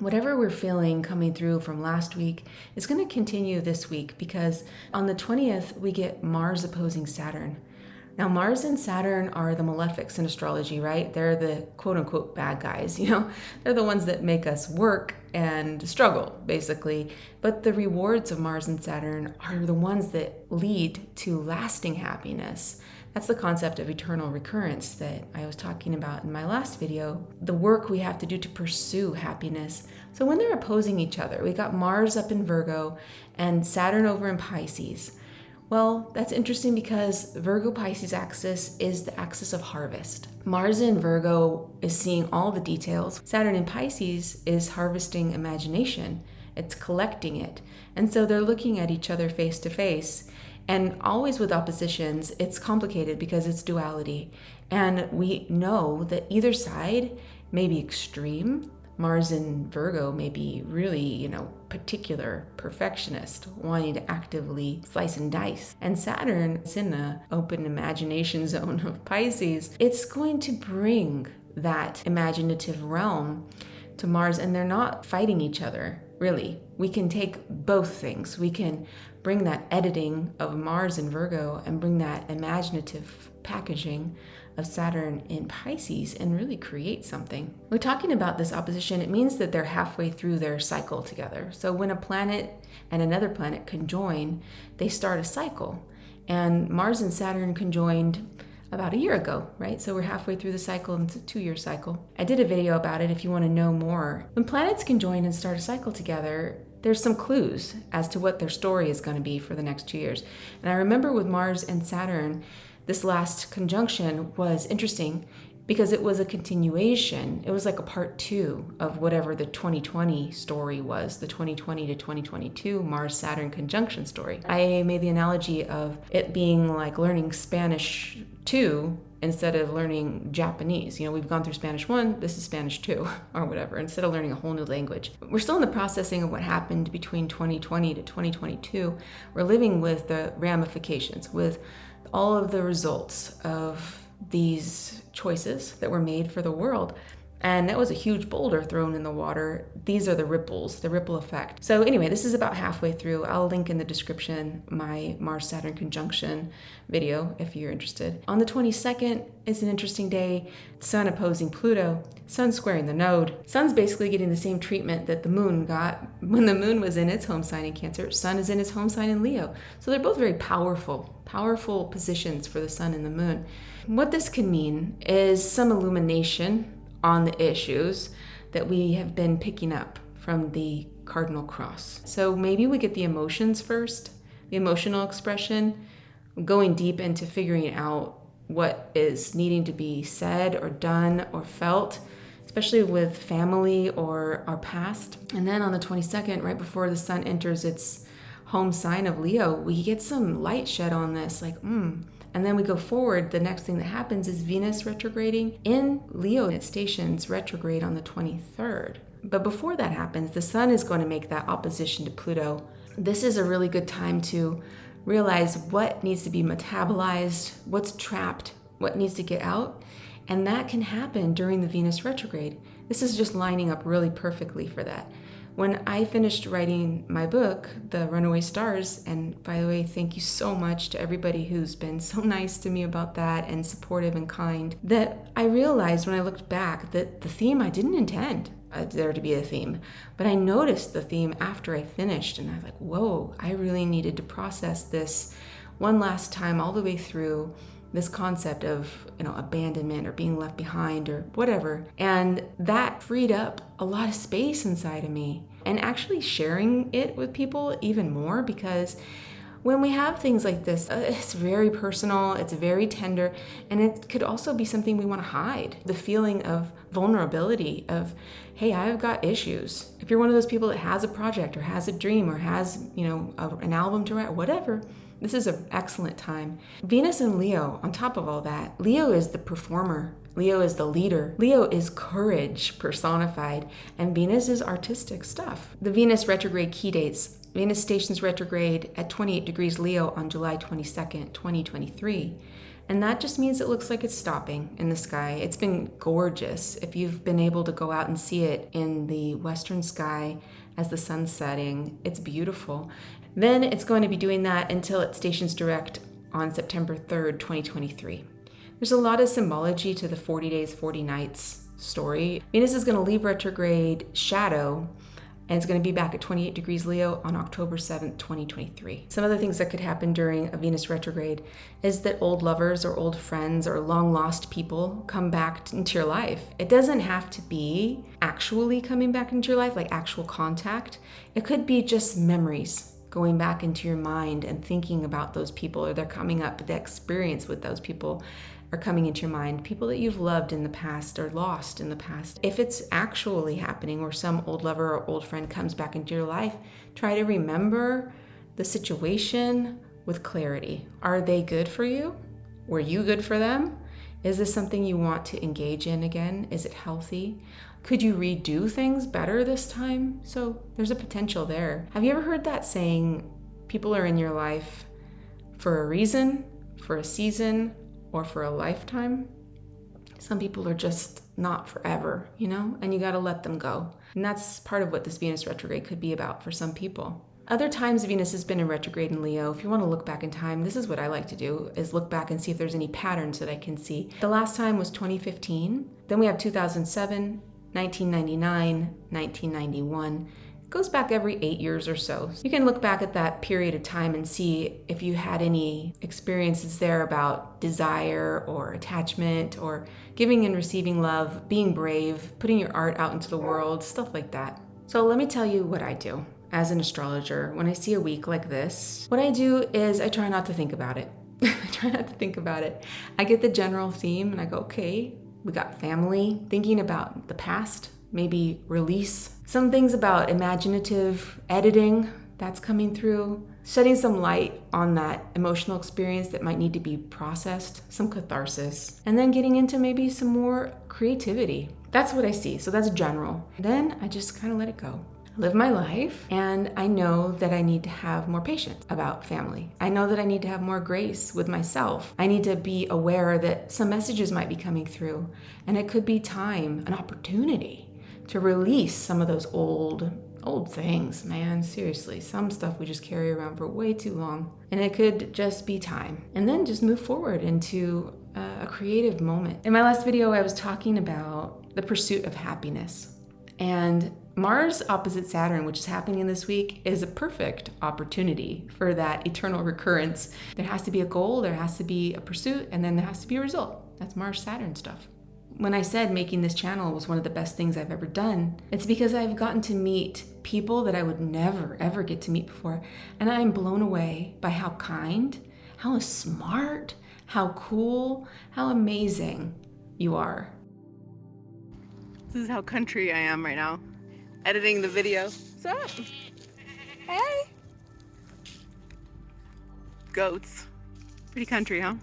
whatever we're feeling coming through from last week is going to continue this week, because on the 20th, we get Mars opposing Saturn. Now, Mars and Saturn are the malefics in astrology, right? They're the quote unquote bad guys, They're the ones that make us work and struggle, basically. But the rewards of Mars and Saturn are the ones that lead to lasting happiness. That's the concept of eternal recurrence that I was talking about in my last video, the work we have to do to pursue happiness. So when they're opposing each other, we got Mars up in Virgo and Saturn over in Pisces. Well, that's interesting because Virgo-Pisces axis is the axis of harvest. Mars in Virgo is seeing all the details. Saturn in Pisces is harvesting imagination. It's collecting it. And so they're looking at each other face to face. And always with oppositions, it's complicated because it's duality. And we know that either side may be extreme. Mars in Virgo may be really, particular, perfectionist, wanting to actively slice and dice. And Saturn is in the open imagination zone of Pisces. It's going to bring that imaginative realm to Mars, and they're not fighting each other, really. We can take both things. We can bring that editing of Mars in Virgo and bring that imaginative packaging of Saturn in Pisces and really create something. We're talking about this opposition. It means that they're halfway through their cycle together. So when a planet and another planet conjoin, they start a cycle. And Mars and Saturn conjoined about a year ago, right? So we're halfway through the cycle, and it's a 2-year cycle. I did a video about it if you want to know more. When planets conjoin and start a cycle together, there's some clues as to what their story is going to be for the next 2 years. And I remember with Mars and Saturn, this last conjunction was interesting because it was a continuation. It was like a part 2 of whatever the 2020 story was, the 2020 to 2022 Mars-Saturn conjunction story. I made the analogy of it being like learning Spanish 2 instead of learning Japanese. We've gone through Spanish 1, this is Spanish 2, or whatever, instead of learning a whole new language. We're still in the processing of what happened between 2020 to 2022. We're living with the ramifications, with all of the results of these choices that were made for the world. And that was a huge boulder thrown in the water. These are the ripples, the ripple effect. So anyway, this is about halfway through. I'll link in the description my Mars-Saturn conjunction video if you're interested. On the 22nd, it's an interesting day. Sun opposing Pluto. Sun squaring the node. Sun's basically getting the same treatment that the moon got when the moon was in its home sign in Cancer. Sun is in its home sign in Leo. So they're both very powerful positions for the sun and the moon. What this can mean is some illumination on the issues that we have been picking up from the cardinal cross. So maybe we get the emotions first, the emotional expression, going deep into figuring out what is needing to be said or done or felt, especially with family or our past. And then on the 22nd, right before the sun enters its home sign of Leo, we get some light shed on this, And then we go forward, the next thing that happens is Venus retrograding in Leo, and it stations retrograde on the 23rd. But before that happens, the sun is going to make that opposition to Pluto. This is a really good time to realize what needs to be metabolized, what's trapped, what needs to get out. And that can happen during the Venus retrograde. This is just lining up really perfectly for that. When I finished writing my book, The Runaway Stars, and by the way, thank you so much to everybody who's been so nice to me about that and supportive and kind, that I realized when I looked back that the theme I didn't intend there to be a theme, but I noticed the theme after I finished, and I was like, whoa, I really needed to process this one last time all the way through this concept of, abandonment or being left behind or whatever. And that freed up a lot of space inside of me, and actually sharing it with people even more, because when we have things like this, it's very personal, it's very tender, and it could also be something we want to hide. The feeling of vulnerability of, hey, I've got issues. If you're one of those people that has a project or has a dream or has, an album to write, whatever, this is an excellent time. Venus and Leo, on top of all that, Leo is the performer. Leo is the leader. Leo is courage personified, and Venus is artistic stuff. The Venus retrograde key dates. Venus stations retrograde at 28 degrees Leo on July 22nd, 2023. And that just means it looks like it's stopping in the sky. It's been gorgeous. If you've been able to go out and see it in the western sky as the sun's setting, it's beautiful. Then it's going to be doing that until it stations direct on September 3rd, 2023. There's a lot of symbology to the 40 days, 40 nights story. Venus is going to leave retrograde shadow, and it's going to be back at 28 degrees Leo on October 7th, 2023. Some other things that could happen during a Venus retrograde is that old lovers or old friends or long lost people come back into your life. It doesn't have to be actually coming back into your life, like actual contact. It could be just memories going back into your mind and thinking about those people, or they're coming up, the experience with those people are coming into your mind, people that you've loved in the past or lost in the past. If it's actually happening, or some old lover or old friend comes back into your life, try to remember the situation with clarity. Are they good for you? Were you good for them? Is this something you want to engage in again? Is it healthy? Could you redo things better this time? So there's a potential there. Have you ever heard that saying, people are in your life for a reason, for a season, or for a lifetime? Some people are just not forever, and you got to let them go. And that's part of what this Venus retrograde could be about for some people. Other times Venus has been in retrograde in Leo. If you want to look back in time, this is what I like to do, is look back and see if there's any patterns that I can see. The last time was 2015. Then we have 2007, 1999, 1991. It goes back every 8 years or so. You can look back at that period of time and see if you had any experiences there about desire or attachment or giving and receiving love, being brave, putting your art out into the world, stuff like that. So let me tell you what I do as an astrologer. When I see a week like this, what I do is I try not to think about it. I try not to think about it. I get the general theme and I go, okay, we got family, thinking about the past, maybe release. Some things about imaginative editing, that's coming through. Shedding some light on that emotional experience that might need to be processed, some catharsis. And then getting into maybe some more creativity. That's what I see, so that's general. Then I just kind of let it go. Live my life, and I know that I need to have more patience about family. I know that I need to have more grace with myself. I need to be aware that some messages might be coming through, and it could be time, an opportunity to release some of those old things, man. Seriously, some stuff we just carry around for way too long, and it could just be time. And then just move forward into a creative moment. In my last video, I was talking about the pursuit of happiness, and Mars opposite Saturn, which is happening this week, is a perfect opportunity for that eternal recurrence. There has to be a goal, there has to be a pursuit, and then there has to be a result. That's Mars-Saturn stuff. When I said making this channel was one of the best things I've ever done, it's because I've gotten to meet people that I would never, ever get to meet before. And I'm blown away by how kind, how smart, how cool, how amazing you are. This is how country I am right now. Editing the video. What's up? Hey! Goats. Pretty country, huh?